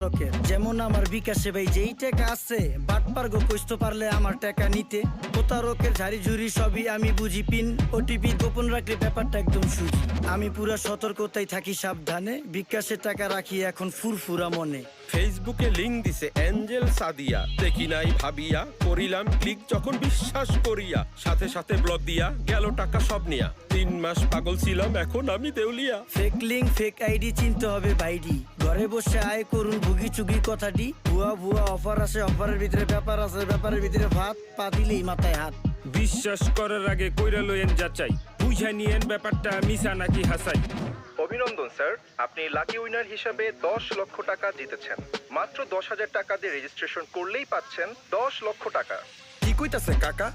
যেমন আমার বিকাশে ভাই যেই টাকা আছে বাটপার গো কইতে পারলে আমার টাকা নিতে প্রতারকের ঝাড়ি ঝুড়ি সবই আমি বুঝি পিন ওটিপি গোপন রাখলে ব্যাপারটা একদম সুজি আমি পুরা সতর্কতায় থাকি সাবধানে বিকাশে টাকা রাখি এখন ফুরফুরা মনে ফেসবুকে লিংক দিছে এঞ্জেল সাদিয়া দেখি নাই ভাবিয়া করিলাম ক্লিক যখন বিশ্বাস করিয়া সাথে সাথে ব্লক দিয়া গেল টাকা সব নিয়া 3 মাস পাগল ছিলাম এখন আমি দেউলিয়া ফেক লিঙ্ক ফেক আইডি চিনতে হবে বাইডি ঘরে বসে আয় করুন ভুগি চুগি কথাটি ভুয়া ভুয়া অফার আছে অফারের ভিতরে ব্যাপার আছে ব্যাপারের ভিতরে ভাত পা দিলেই মাথায় হাত বিশ্বাস করার আগে কইরা লইয়েন যাচাই বুঝা নিয়েন ব্যাপারটা মিছা নাকি হাসাই। অভিনন্দন স্যার, আপনি লাকি উইনার হিসাবে 10 লক্ষ টাকা জিতেছেন। মাত্র 10,000 টাকা দিয়ে রেজিস্ট্রেশন করলেই পাচ্ছেন 10 লক্ষ টাকা। কি কইতাছে কাকা?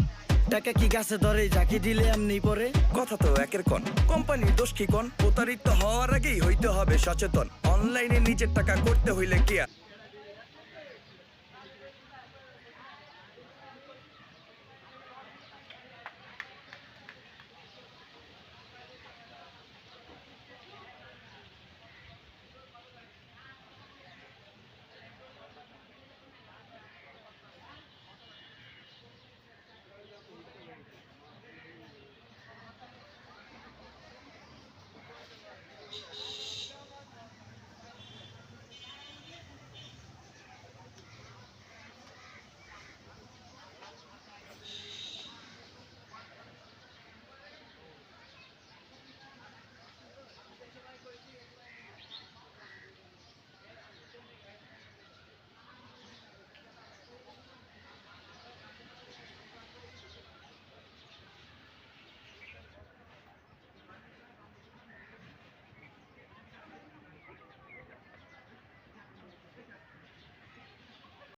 টাকা কি গাছে ধরে যাকে দিলে এমনি পরে কথা তো একের কোন কোম্পানির দোষ কি কোন প্রতারিত হওয়ার আগেই হইতে হবে সচেতন অনলাইনে নিজের টাকা করতে হইলে কি